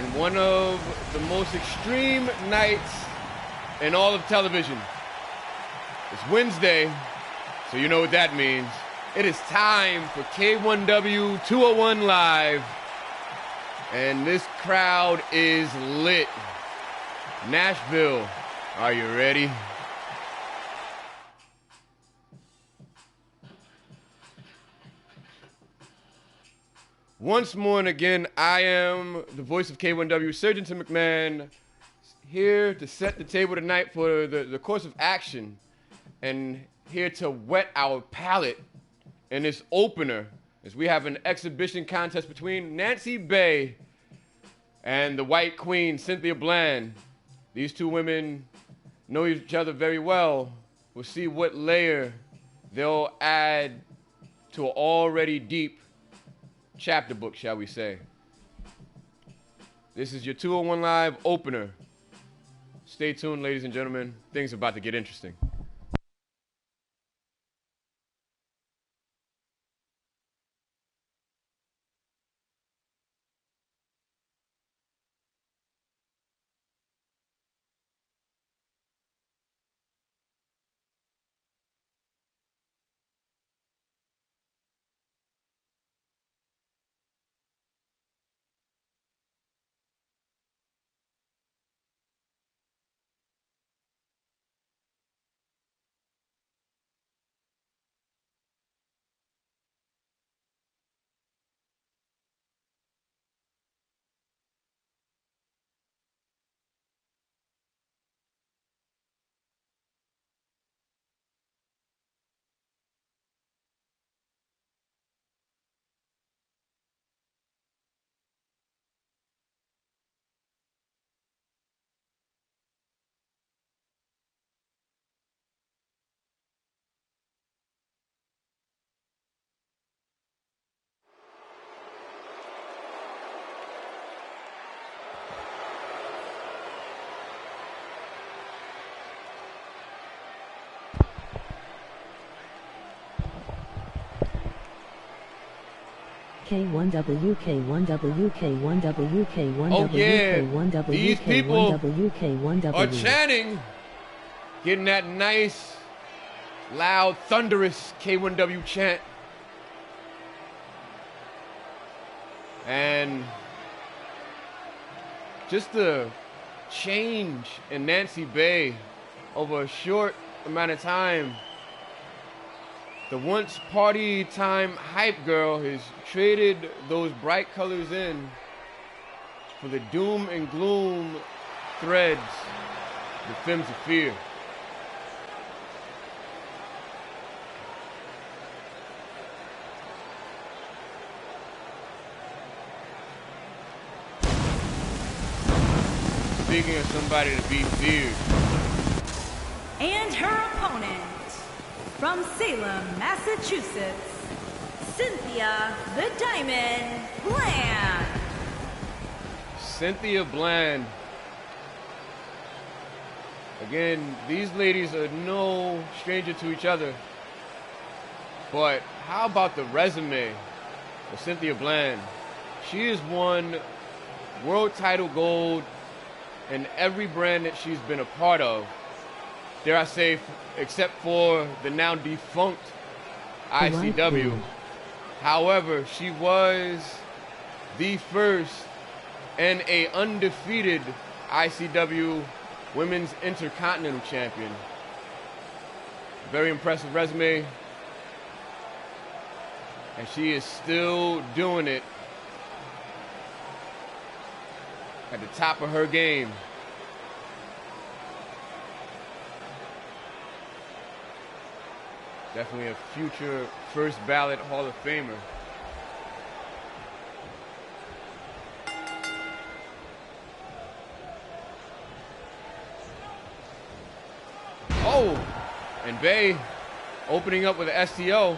and one of the most extreme nights in all of television. It's Wednesday, so you know what that means. It is time for K1W 201 Live, and this crowd is lit. Nashville, are you ready? Once more and again, I am the voice of K1W, Surgeon McMahon, here to set the table tonight for the course of action, and here to whet our palate in this opener, as we have an exhibition contest between Nancy Bay and the White Queen, Cynthia Bland. These two women know each other very well. We'll see what layer they'll add to an already deep chapter book, shall we say. This is your 201 Live opener. Stay tuned, ladies and gentlemen. Things are about to get interesting. K1W, K1W, K1W, K1W, Oh yeah, K1W, these people K1W, K1W. are chanting, getting that nice, loud, thunderous K1W chant. And just the change in Nancy Bay over a short amount of time. The once party time hype girl has traded those bright colors in for the doom and gloom threads, the Femmes of Fear. Speaking of somebody to be feared. And her opponent, from Salem, Massachusetts, Cynthia the Diamond Bland. Cynthia Bland. Again, these ladies are no stranger to each other. But how about the resume of Cynthia Bland? She has won world title gold in every brand that she's been a part of. Dare I say, except for the now defunct ICW. However, she was the first and a undefeated ICW Women's Intercontinental Champion. Very impressive resume. And she is still doing it at the top of her game. Definitely a future first ballot Hall of Famer. Oh, and Bay opening up with an STO.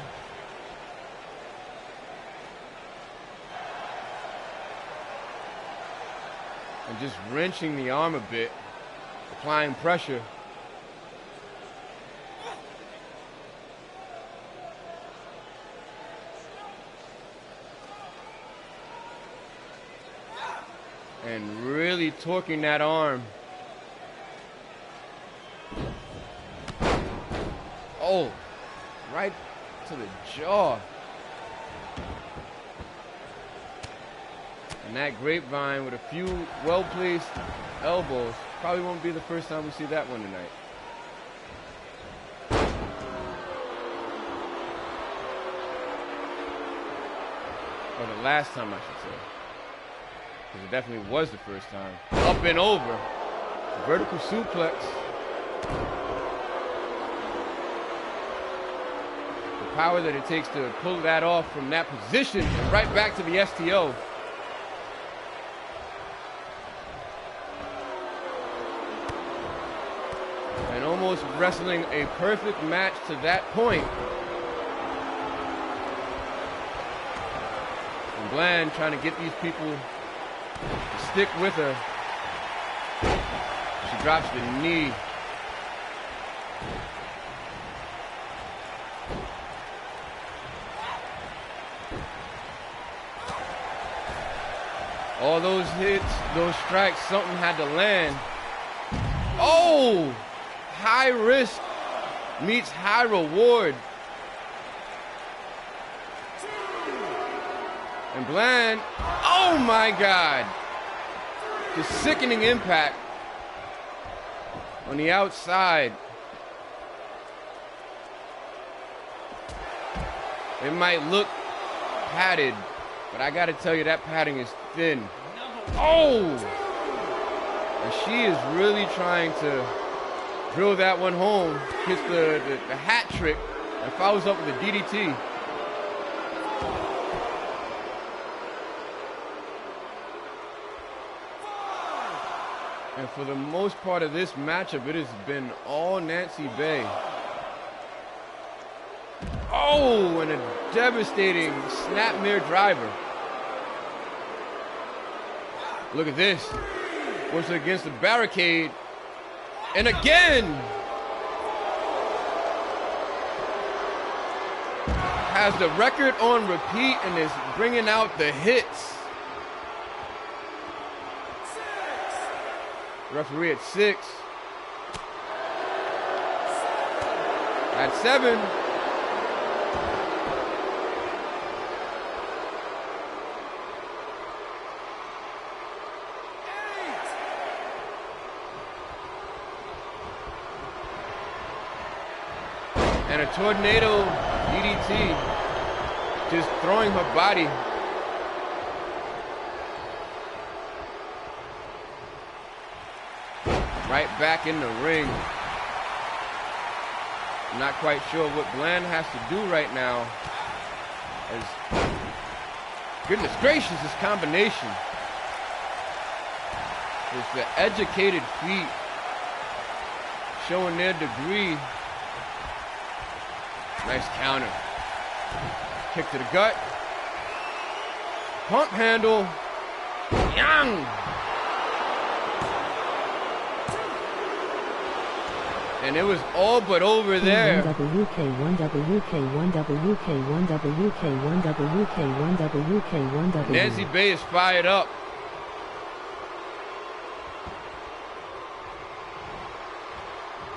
And just wrenching the arm a bit, applying pressure. and really torquing that arm. Oh, right to the jaw. And that grapevine with a few well-placed elbows. Probably won't be the first time we see that one tonight. Or the last time, I should say. Because it definitely was the first time. Up and over. Vertical suplex. The power that it takes to pull that off from that position and right back to the STO. And almost wrestling a perfect match to that point. And Bland trying to get these people to stick with her. She drops the knee. All those hits, those strikes, something had to land. Oh! High risk meets high reward. And Bland, oh my God. The sickening impact on the outside. It might look padded, but I gotta tell you that padding is thin. Oh! And she is really trying to drill that one home. Hits the hat trick and follows up with a DDT. And for the most part of this matchup, it has been all Nancy Bay. Oh, and a devastating snapmare driver. Look at this. Puts it against the barricade. And again. Has the record on repeat and is bringing out the hits. Referee at 6. At 7. And a tornado DDT, just throwing her body. Right back in the ring. I'm not quite sure what Bland has to do right now. As, goodness gracious, this combination. It's the educated feet showing their degree. Nice counter. Kick to the gut. Pump handle. Yang! And it was all but over there. K1W, K1W, K1W, K1W, K1W, K1W, K1W. Nancy Bay is fired up.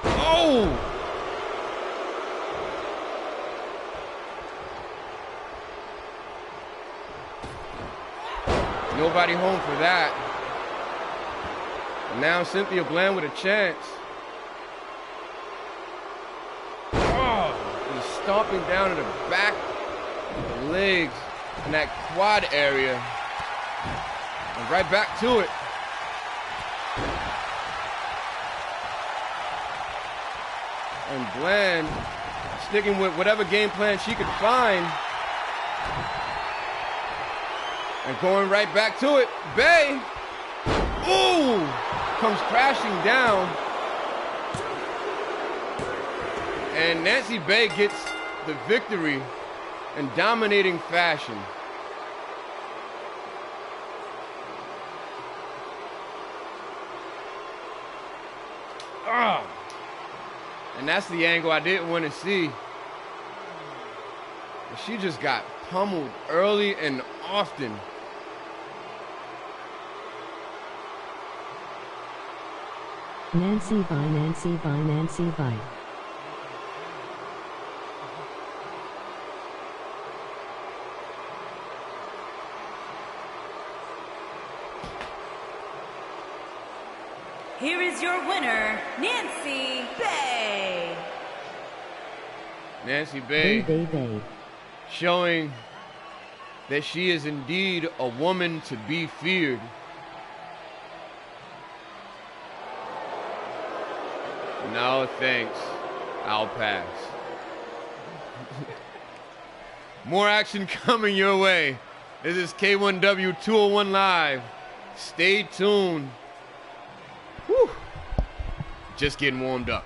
Oh! Nobody home for that. And now Cynthia Bland with a chance. Stomping down to the back of the legs in that quad area. And right back to it. And Bland sticking with whatever game plan she could find. And going right back to it. Bay. Ooh! Comes crashing down. And Nancy Bay gets the victory in dominating fashion. And that's the angle I didn't want to see. She just got pummeled early and often. Nancy Vi Nancy Vi Nancy Vi. Here is your winner, Nancy Bay. Nancy Bay Bay. showing that she is indeed a woman to be feared. No, thanks. I'll pass. More action coming your way. This is K1W 201 Live. Stay tuned. Whew. Just getting warmed up.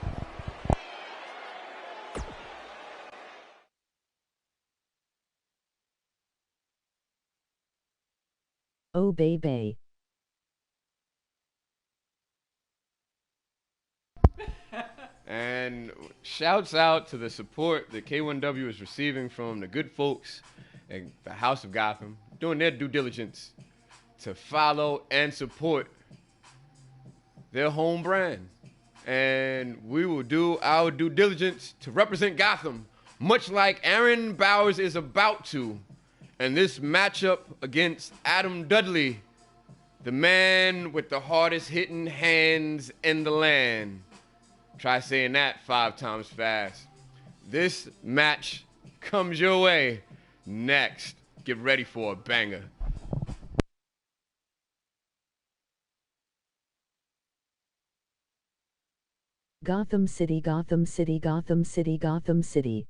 Oh baby. And shouts out to the support that K1W is receiving from the good folks at the House of Gotham, doing their due diligence to follow and support their home brand. And we will do our due diligence to represent Gotham, much like Aaron Bowers is about to. And this matchup against Adam Dudley, the man with the hardest hitting hands in the land. Try saying that 5 times fast. This match comes your way next. Get ready for a banger. Gotham City, Gotham City, Gotham City, Gotham City.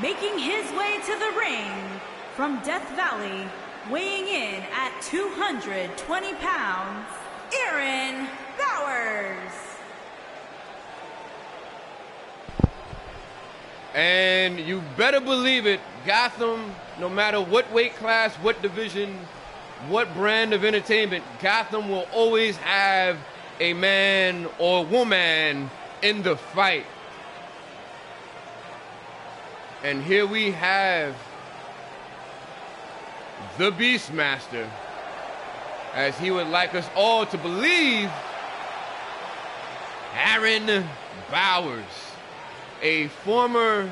Making his way to the ring from Death Valley, weighing in at 220 pounds, Aaron Bowers. And you better believe it, Gotham, no matter what weight class, what division, what brand of entertainment, Gotham will always have a man or woman in the fight. And here we have the Beastmaster, as he would like us all to believe, Aaron Bowers, a former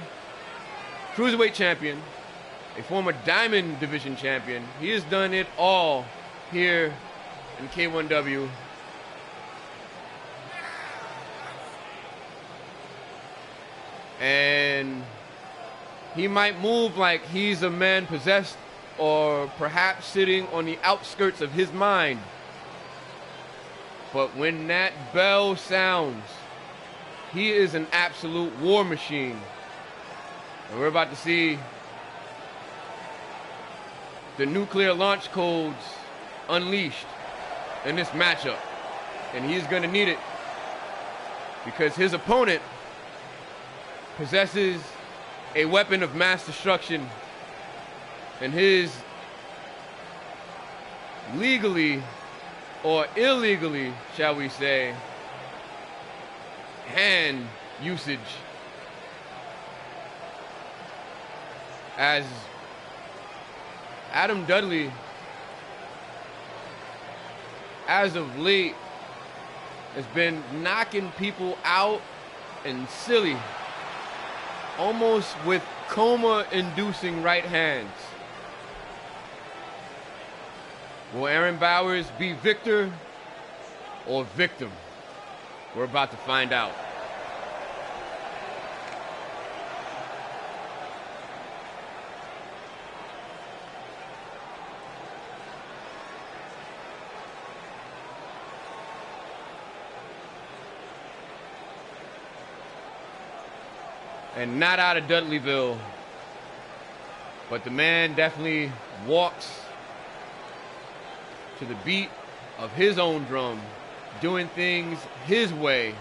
cruiserweight champion, a former Diamond Division champion. He has done it all here in K1W. And he might move like he's a man possessed or perhaps sitting on the outskirts of his mind. But when that bell sounds, he is an absolute war machine. And we're about to see the nuclear launch codes unleashed in this matchup. And he's going to need it because his opponent possesses a weapon of mass destruction, and his legally or illegally, shall we say, hand usage, as Adam Dudley, as of late, has been knocking people out and silly, almost with coma-inducing right hands. Will Aaron Bowers be victor or victim? We're about to find out. And not out of Dudleyville, but the man definitely walks to the beat of his own drum, doing things his way.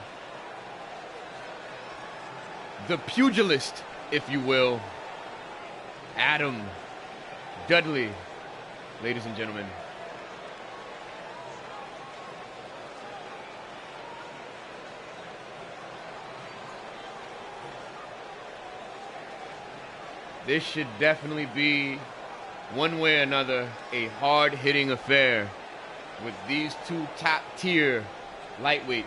The pugilist, if you will, Adam Dudley, ladies and gentlemen. This should definitely be, one way or another, a hard-hitting affair with these two top-tier lightweights.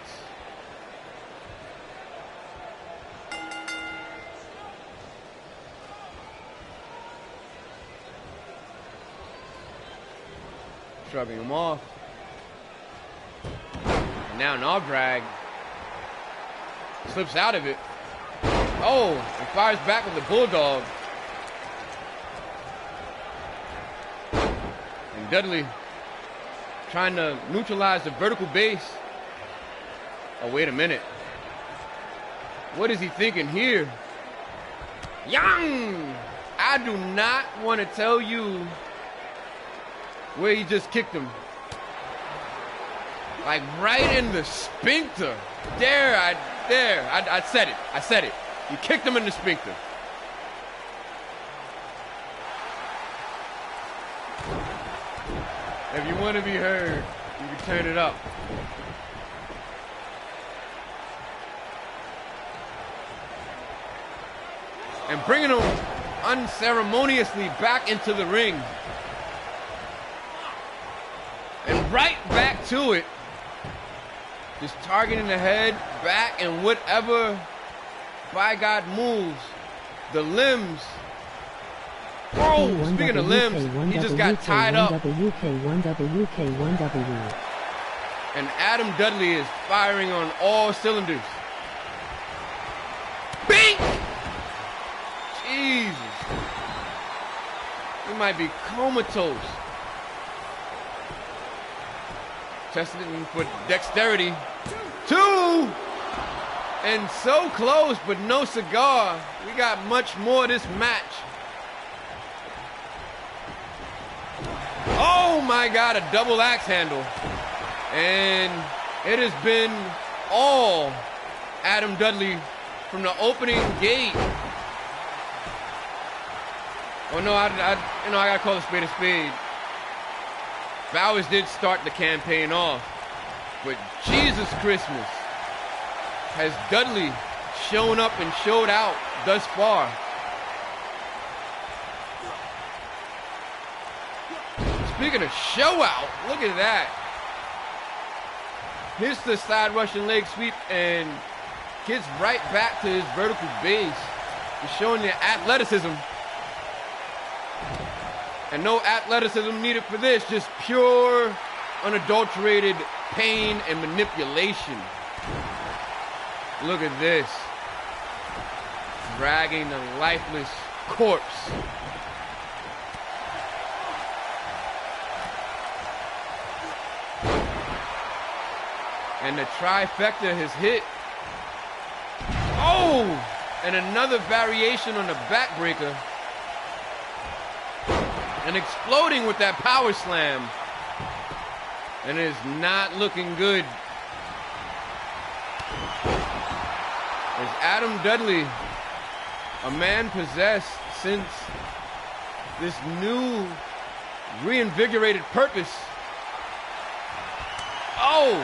Shrugging him off. And now Narbrag slips out of it. Oh, and fires back with the Bulldog. Dudley trying to neutralize the vertical base. Oh, wait a minute. What is he thinking here? Young! I do not want to tell you where he just kicked him. Like right in the sphincter. I said it. I said it. He kicked him in the sphincter. If you want to be heard, you can turn it up. And bringing him unceremoniously back into the ring. And right back to it. Just targeting the head, back, and whatever by God moves. The limbs. Oh, speaking of limbs, he just got tied up. K1W. And Adam Dudley is firing on all cylinders. Bink! Jesus. He might be comatose. Testing him for dexterity. Two! And so close, but no cigar. We got much more of this match. Oh my God, a double axe handle. And it has been all Adam Dudley from the opening gate. Oh no, I gotta call a spade a spade. Bowers did start the campaign off, but Jesus Christmas, has Dudley shown up and showed out thus far? Speaking of show out, look at that. Here's the side Russian leg sweep and gets right back to his vertical base. He's showing the athleticism. And no athleticism needed for this, just pure, unadulterated pain and manipulation. Look at this. Dragging the lifeless corpse. And the trifecta has hit. Oh! And another variation on the backbreaker. And exploding with that power slam. And it is not looking good. As Adam Dudley, a man possessed since this new reinvigorated purpose. Oh!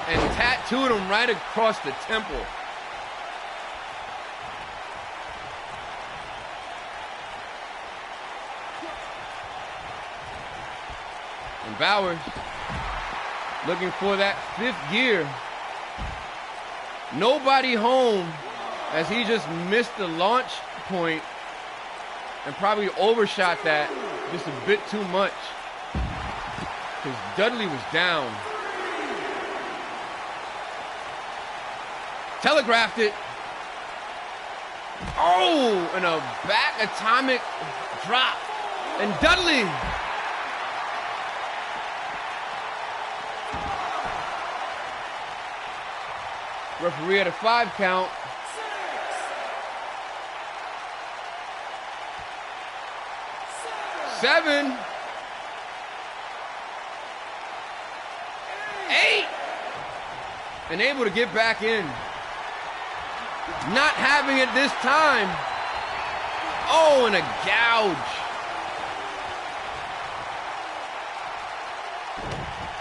And tattooed him right across the temple. And Bowers looking for that fifth gear. Nobody home, as he just missed the launch point and probably overshot that just a bit too much, because Dudley was down. Telegraphed it. Oh, and a back atomic drop. And Dudley. Referee at a 5 count. Seven. 8. And able to get back in. Not having it this time. Oh, and a gouge.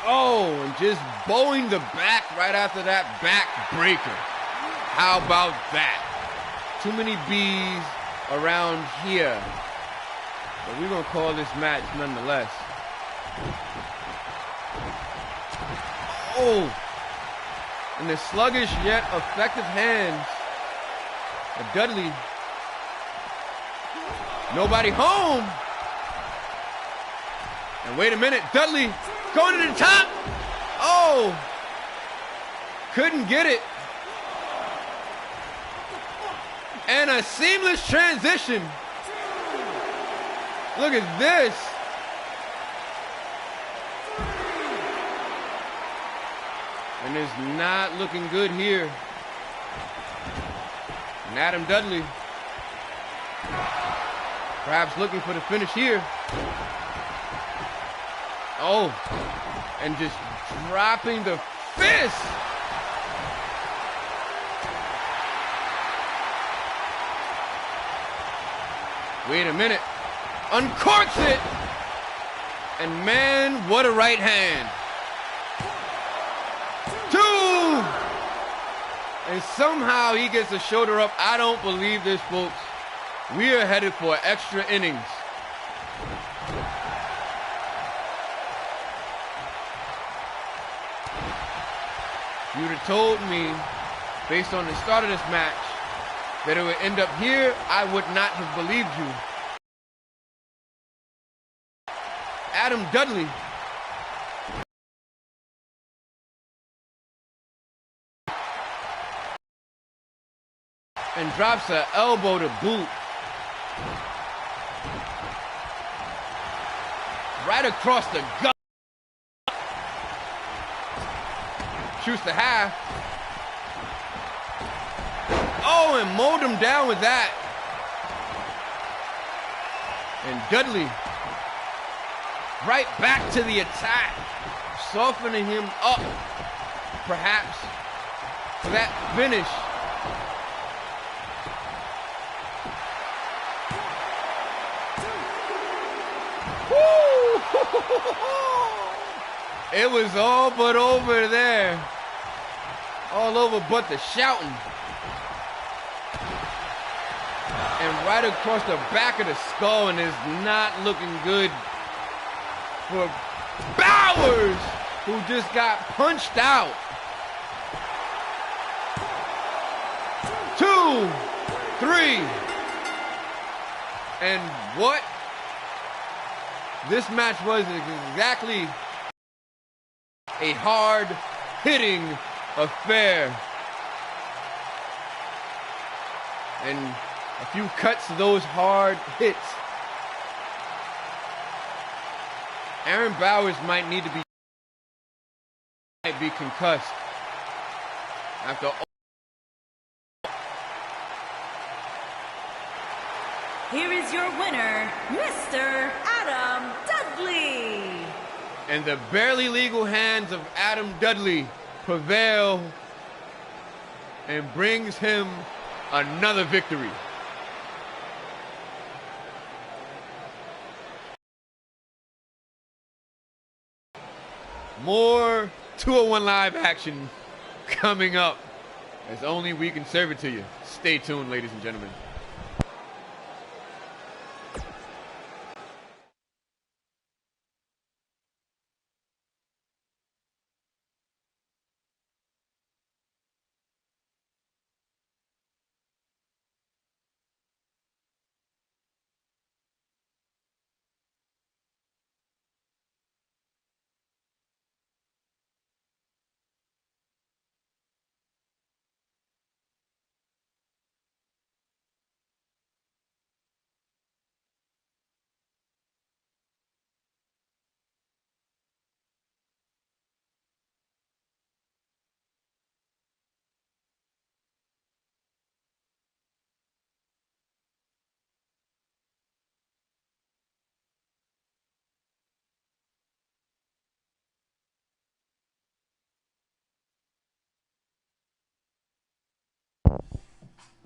Oh, and just bowing the back right after that back breaker. How about that? Too many B's around here. But we're going to call this match nonetheless. Oh, and the sluggish yet effective hands of Dudley. Nobody home. And wait a minute, Dudley going to the top. Oh, couldn't get it. And a seamless transition. Look at this. And it's not looking good here. And Adam Dudley perhaps looking for the finish here. Oh, and just dropping the fist. Wait a minute. Uncorks it. And man, what a right hand. 2. And somehow he gets a shoulder up. I don't believe this, folks. We are headed for extra innings. If you'd have told me, based on the start of this match, that it would end up here, I would not have believed you. Adam Dudley. And drops an elbow to boot. Right across the gut. Shoots the half. Oh, and mowed him down with that. And Dudley right back to the attack, softening him up, perhaps, for that finish. Woo! It was all but over there. All over but the shouting. And right across the back of the skull, and it's not looking good for Bowers, who just got punched out. 2, 3. And what this match was exactly a hard-hitting affair. And a few cuts to those hard hits. Aaron Bowers might be concussed after. Here is your winner, Mr. Adam Dudley. And the barely legal hands of Adam Dudley prevail and brings him another victory. More 201 Live action coming up, as only we can serve it to you. Stay tuned, ladies and gentlemen.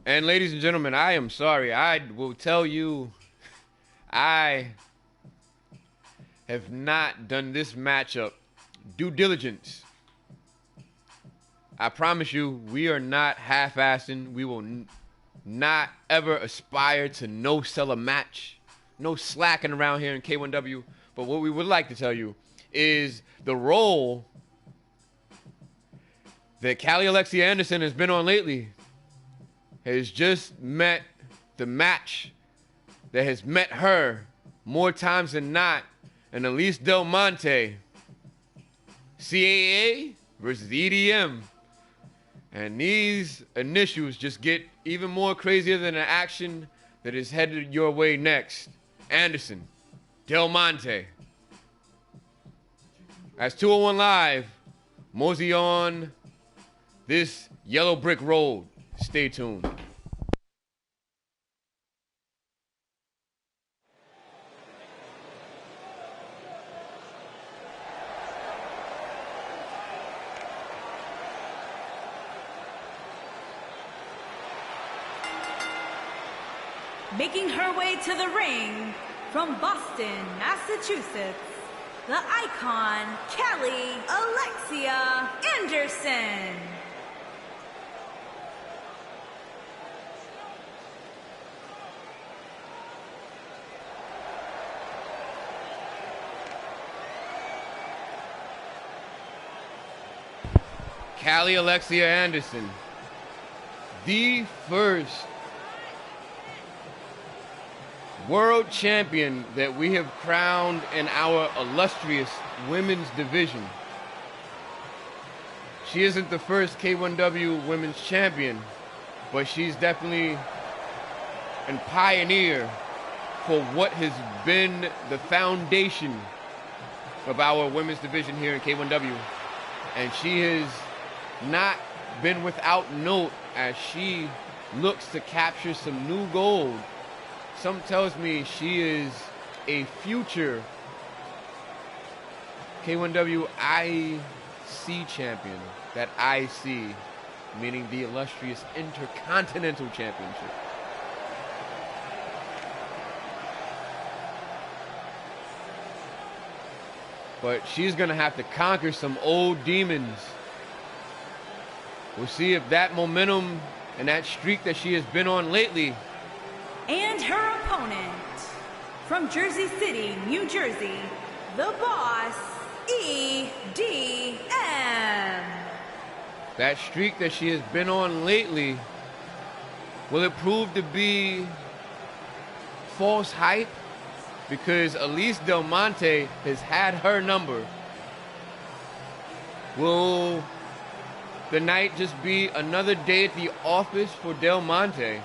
And ladies and gentlemen, I am sorry. I will tell you, I have not done this matchup due diligence. I promise you, we are not half-assing. We will not ever aspire to no-sell a match. No slacking around here in K1W. But what we would like to tell you is the role that Callie Alexia Anderson has been on lately has just met the match that has met her more times than not, and Elise Del Monte, CAA versus EDM. And these initials just get even more crazier than the action that is headed your way next. Anderson, Del Monte. As 201 Live, mosey on this yellow brick road. Stay tuned. Making her way to the ring from Boston, Massachusetts, the icon, Callie Alexia Anderson. Callie Alexia Anderson, the first world champion that we have crowned in our illustrious women's division. She isn't the first K1W women's champion, but she's definitely a pioneer for what has been the foundation of our women's division here in K1W. And she has not been without note as she looks to capture some new gold. Some tells me she is a future K1W IC champion. That IC, meaning the illustrious Intercontinental Championship. But she's going to have to conquer some old demons. We'll see if that momentum and that streak that she has been on lately. And her opponent, from Jersey City, New Jersey, the Boss, EDM. That streak that she has been on lately, will it prove to be false hype? Because Elise Del Monte has had her number. Will the night just be another day at the office for Del Monte?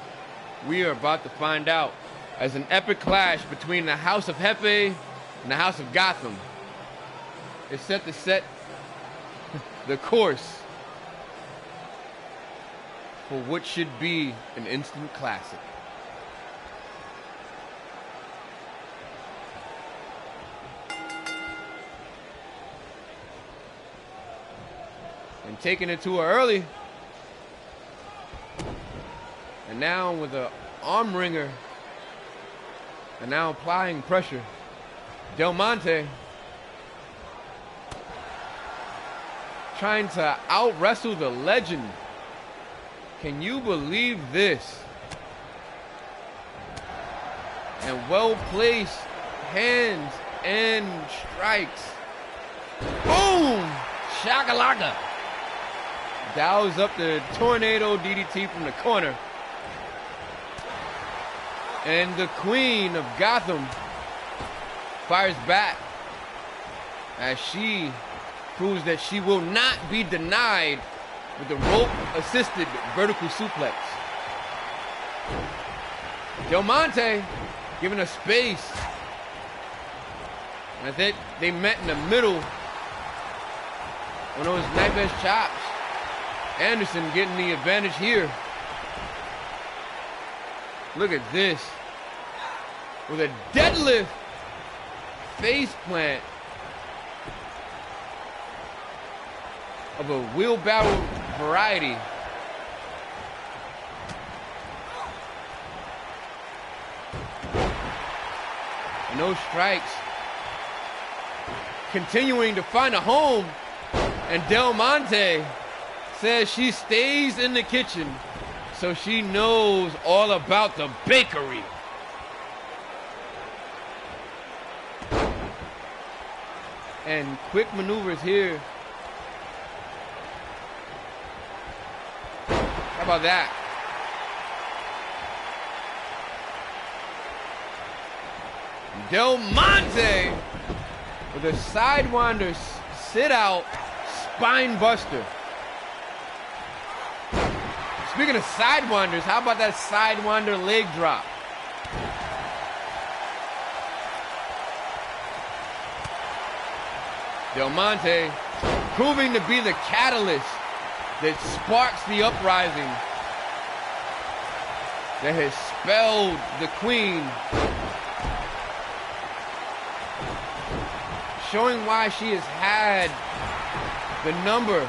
We are about to find out as an epic clash between the House of Jefe and the House of Gotham is set to set the course for what should be an instant classic. And taking it to her early. And now with an arm wringer. And now applying pressure. Del Monte trying to out-wrestle the legend. Can you believe this? And well-placed hands and strikes. Boom! Shakalaka. Dials up the tornado DDT from the corner. And the Queen of Gotham fires back as she proves that she will not be denied with the rope-assisted vertical suplex. Del Monte giving her space. And I think they met in the middle on those knife edge chops. Anderson getting the advantage here. Look at this. With a deadlift face plant of a wheelbarrow variety. No strikes. Continuing to find a home. And Del Monte says she stays in the kitchen, so she knows all about the bakery. And quick maneuvers here. How about that? Del Monte with a sidewinder sit out spine buster. Speaking of sidewinders, how about that sidewinder leg drop? Del Monte proving to be the catalyst that sparks the uprising that has spelled the queen. Showing why she has had the number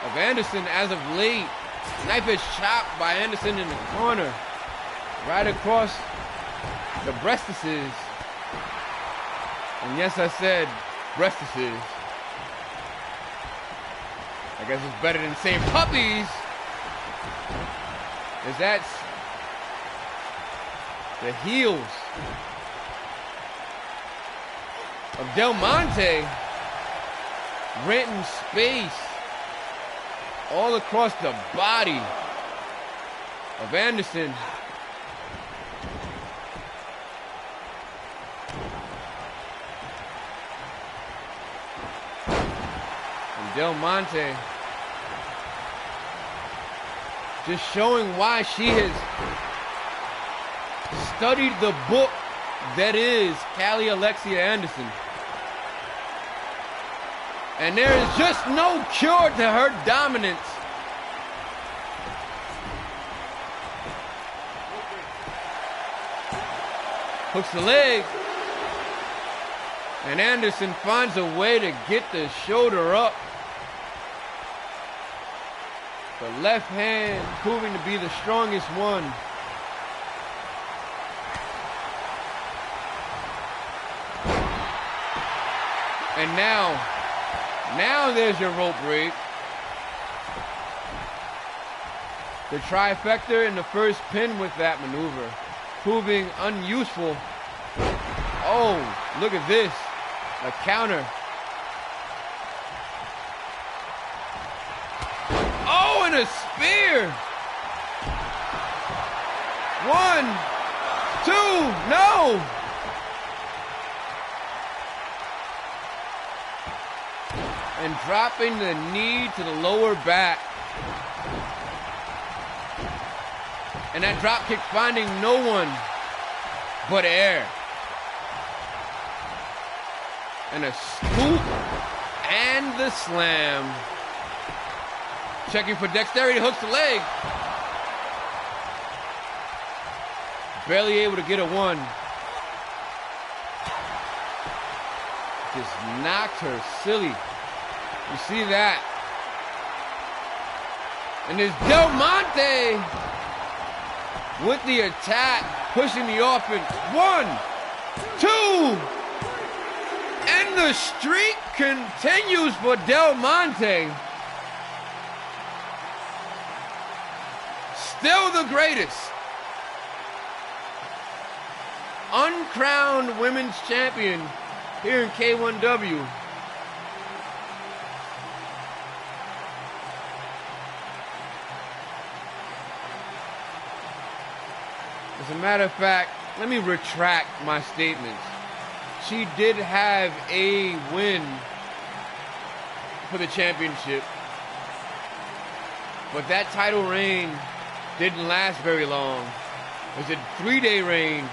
of Anderson as of late. Knife is chopped by Anderson in the corner. Right across the breastises. And yes, I said breastises. I guess it's better than saying puppies. As that's the heels of Del Monte renting space all across the body of Anderson. And Del Monte just showing why she has studied the book that is Callie Alexia Anderson. And there is just no cure to her dominance. Hooks the leg. And Anderson finds a way to get the shoulder up. The left hand proving to be the strongest one. And now there's your rope break. The trifecta in the first pin with that maneuver, proving unuseful. Oh, look at this. A counter. Oh, and a spear. 1, 2, no. And dropping the knee to the lower back. And that drop kick finding no one but air. And a scoop and the slam. Checking for dexterity, hooks the leg. Barely able to get a one. Just knocked her silly. You see that? And there's Del Monte with the attack, pushing the offense. 1, 2, and the streak continues for Del Monte. Still the greatest. Uncrowned women's champion here in K1W. As a matter of fact, let me retract my statements. She did have a win for the championship, but that title reign didn't last very long. It was a 3-day reign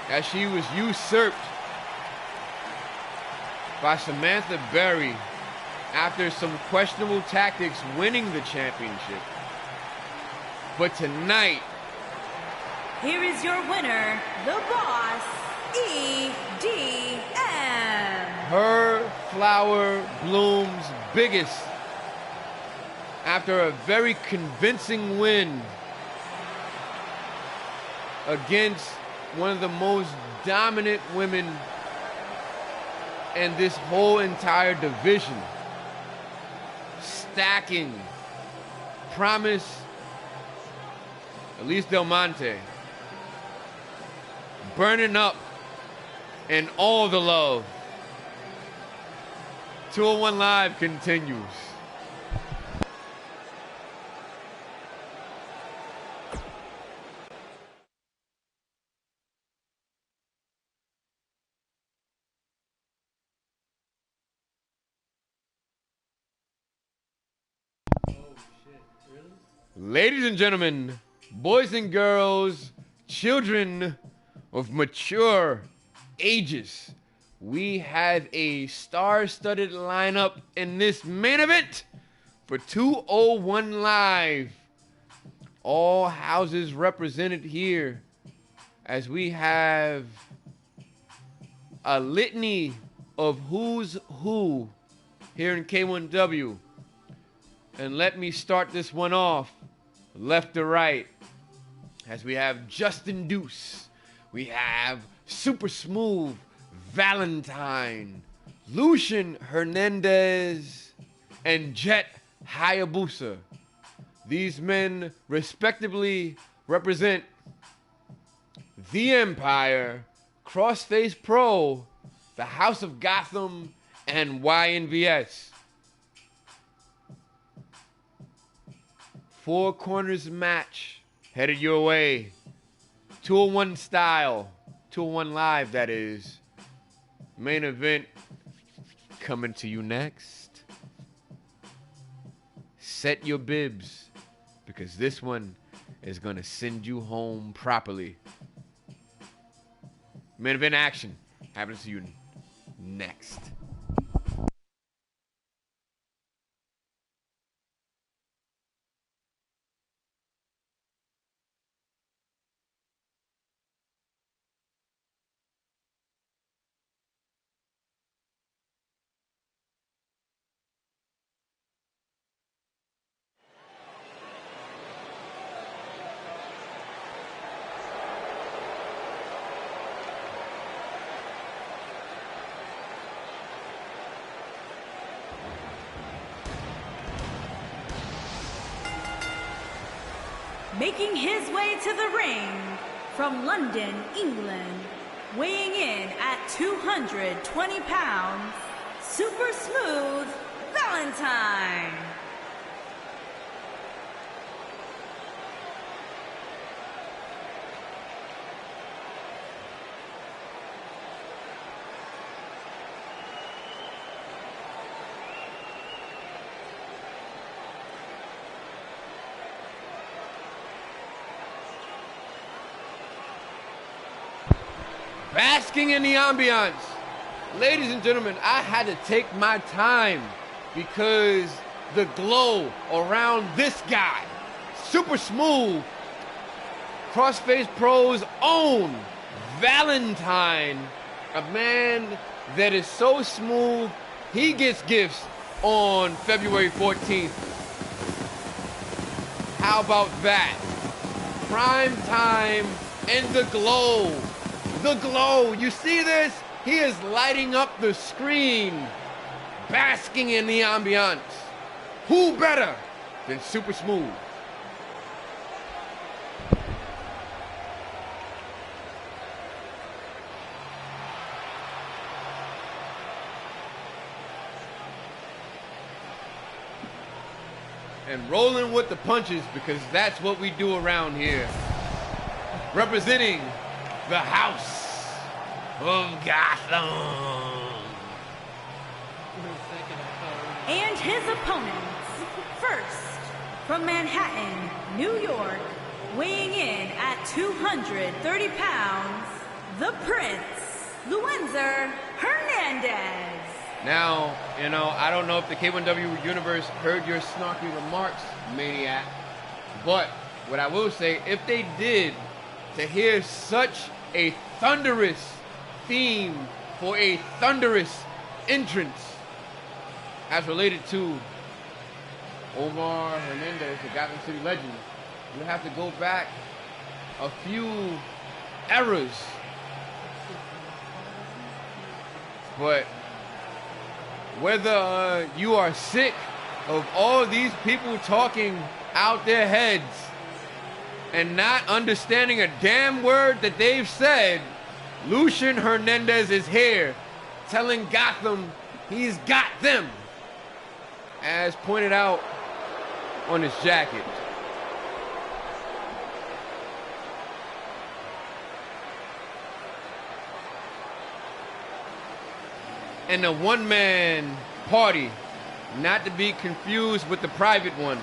as she was usurped by Samantha Berry after some questionable tactics winning the championship. But tonight, here is your winner, the Boss, EDM. Her flower blooms biggest after a very convincing win against one of the most dominant women in this whole entire division. Stacking. Promise. Elise Del Monte. Burning up. And all the love. 201 Live continues. Ladies and gentlemen, boys and girls, children of mature ages, we have a star-studded lineup in this main event for 201 Live. All houses represented here as we have a litany of who's who here in K1W. And let me start this one off left to right as we have Justin Deuce. We have Super Smooth Valentine, Lucian Hernandez, and Jet Hayabusa. These men respectively represent The Empire, Crossface Pro, the House of Gotham, and YNVS. Four corners match headed your way. 201 style. 201 Live, that is. Main event coming to you next. Set your bibs, because this one is going to send you home properly. Main event action happens to you next. Making his way to the ring from London, England, weighing in at 220 pounds, Super Smooth Valentine. Basking in the ambiance. Ladies and gentlemen, I had to take my time because the glow around this guy, Super Smooth, Crossface Pro's own Valentine, a man that is so smooth, he gets gifts on February 14th. How about that? Prime time and the glow. The glow. You see this? He is lighting up the screen, basking in the ambiance. Who better than Super Smooth? And rolling with the punches, because that's what we do around here. Representing the House of Gotham. And his opponents, first, from Manhattan, New York, weighing in at 230 pounds, the Prince, Luenzer Hernandez. Now, I don't know if the K1W universe heard your snarky remarks, Maniac, but what I will say, if they did, to hear such a thunderous theme for a thunderous entrance as related to Omar Hernandez, the Gotham City legend, you have to go back a few errors. But whether you are sick of all these people talking out their heads and not understanding a damn word that they've said, Lucian Hernandez is here telling Gotham he's got them, as pointed out on his jacket. And the one-man party, not to be confused with the private one.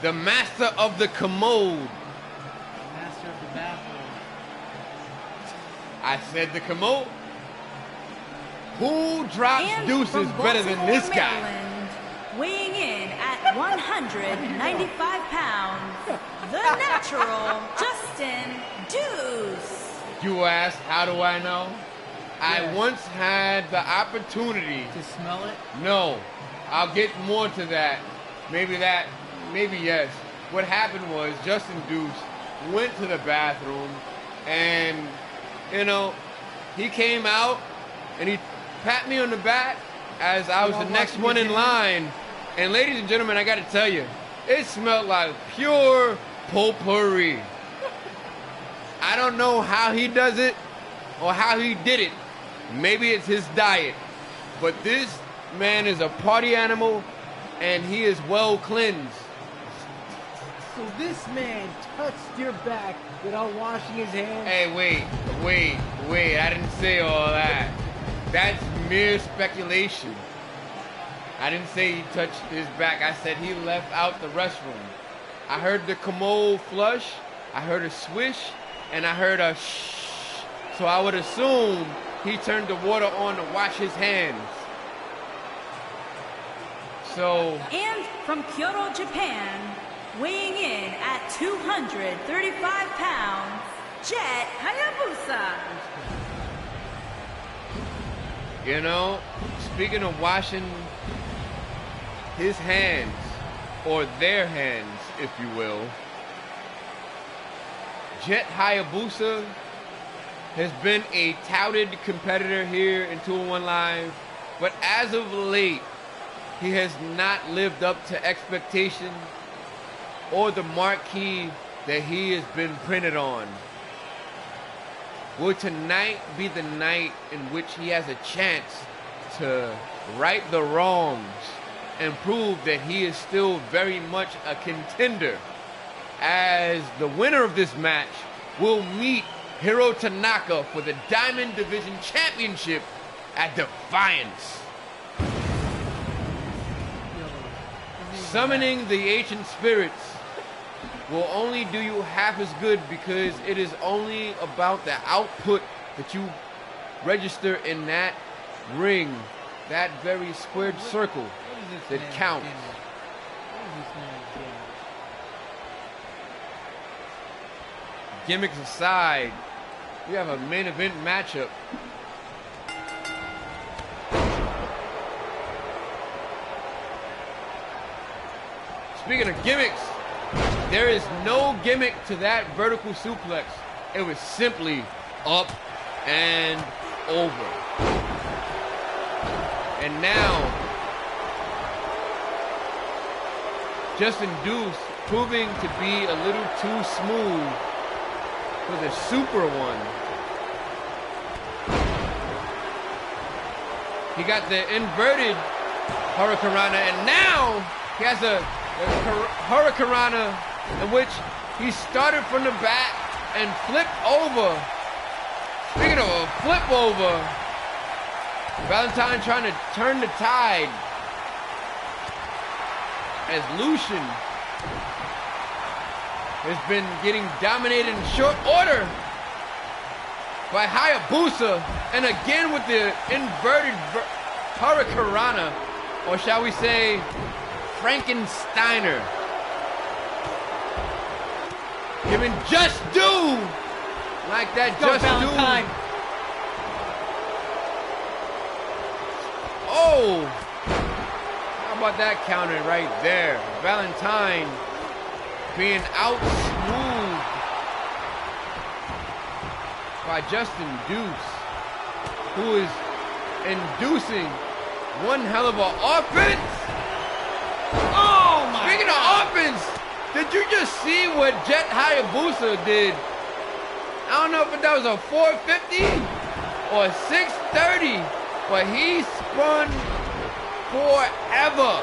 The master of the commode. Master of the bathroom. I said the commode. Who drops And deuces from better than Baltimore, this guy? Maryland, weighing in at 195 pounds, the natural Justin Deuce. You asked, how do I know? I once had the opportunity. To smell it? No, I'll get more to that. Maybe yes. What happened was Justin Deuce went to the bathroom and, he came out and he pat me on the back as I was the next one in line. And ladies and gentlemen, I got to tell you, it smelled like pure potpourri. I don't know how he does it or how he did it. Maybe it's his diet. But this man is a party animal and he is well cleansed. So this man touched your back without washing his hands? Hey, wait. I didn't say all that. That's mere speculation. I didn't say he touched his back. I said he left out the restroom. I heard the commode flush. I heard a swish. And I heard a shh. So I would assume he turned the water on to wash his hands. So. And from Kyoto, Japan, weighing in at 235 pounds, Jet Hayabusa. Speaking of washing his hands, or their hands, if you will, Jet Hayabusa has been a touted competitor here in 201 Live, but as of late, he has not lived up to expectation or the marquee that he has been printed on. Will tonight be the night in which he has a chance to right the wrongs and prove that he is still very much a contender, as the winner of this match will meet Hiro Tanaka for the Diamond Division Championship at Defiance. Summoning the ancient spirits will only do you half as good because it is only about the output that you register in that ring, that very squared circle that counts. Gimmicks aside, we have a main event matchup. Speaking of gimmicks, there is no gimmick to that vertical suplex. It was simply up and over. And now, Justin Deuce proving to be a little too smooth for the super one. He got the inverted Hurricanrana, and now he has a Hurricanrana in which he started from the back and flipped over. Speaking of a flip over, Valentine trying to turn the tide as Lucian has been getting dominated in short order by Hayabusa, and again with the inverted Hurricanrana, or shall we say Frankensteiner. Giving just due like that. Go Just Valentine. due. Oh, how about that counter right there? Valentine being out-smoothed by Justin Deuce, who is inducing one hell of an offense. Oh my Speaking God. of offense, did you just see what Jet Hayabusa did? I don't know if that was a 450 or a 630, but he spun forever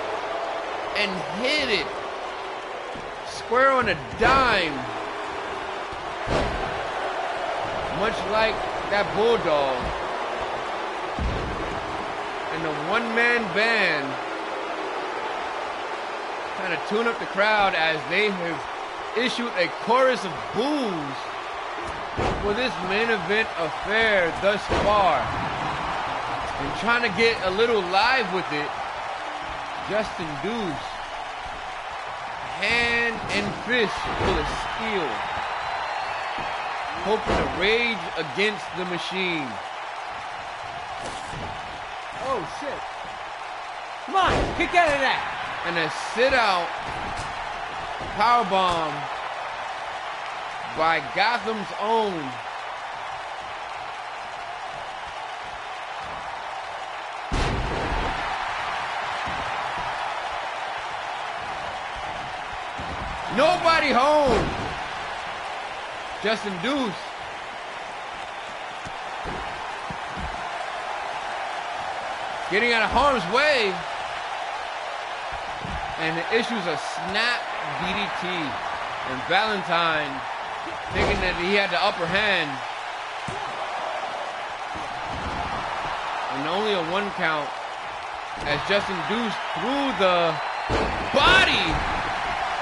and hit it square on a dime, much like that Bulldog. And the one-man band kind of tune up the crowd as they have issued a chorus of boos for this main event affair thus far. And trying to get a little live with it, Justin Deuce, hand and fist full of steel, hoping to rage against the machine. Oh shit. Come on, kick out of that. And a sit-out powerbomb by Gotham's own nobody home. Justin Deuce. Getting out of harm's way. And it issues a snap DDT. And Valentine, thinking that he had the upper hand. And only a 1 count as Justin Deuce threw the body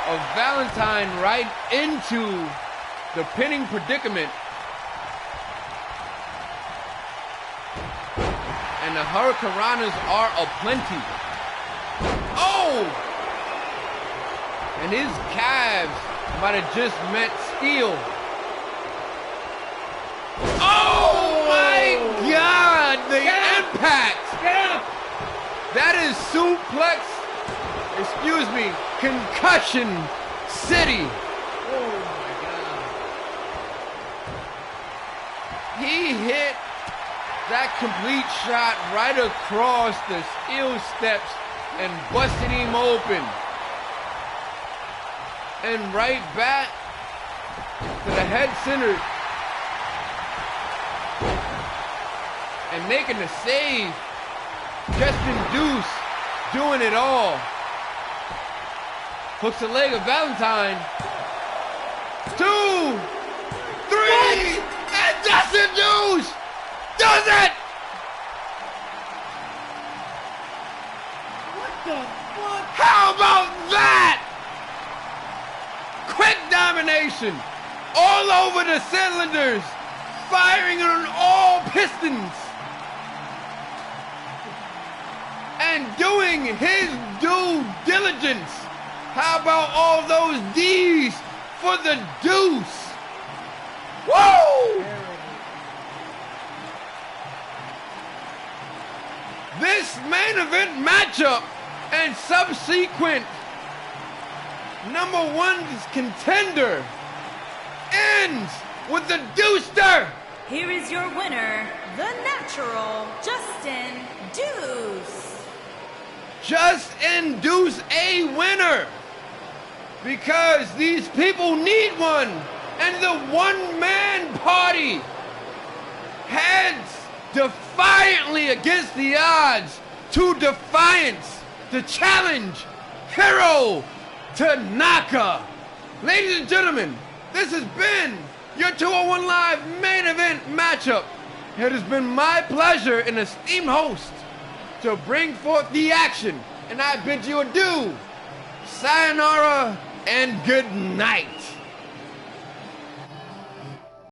of Valentine right into the pinning predicament. And the Hurricanranas are aplenty. Oh! And his calves might have just met steel. Oh my God! The impact! Get up! That is suplex, excuse me, concussion city. Oh my God. He hit that complete shot right across the steel steps and busted him open. And right back to the head center. And making the save. Justin Deuce doing it all. Hooks the leg of Valentine. 2, 3, and Justin Deuce does it! What the fuck? How about that? Quick domination all over the cylinders, firing on all pistons, and doing his due diligence. How about all those D's for the Deuce? Woo! This main event matchup and subsequent #1 contender ends with the Deucer. Here is your winner, the natural Justin Deuce. Just induce a winner because these people need one, and the one-man party heads defiantly against the odds to defiance to challenge Hiro Tanaka. Ladies and gentlemen, this has been your 201 Live main event matchup. It has been my pleasure and esteemed host to bring forth the action, and I bid you adieu, sayonara, and good night.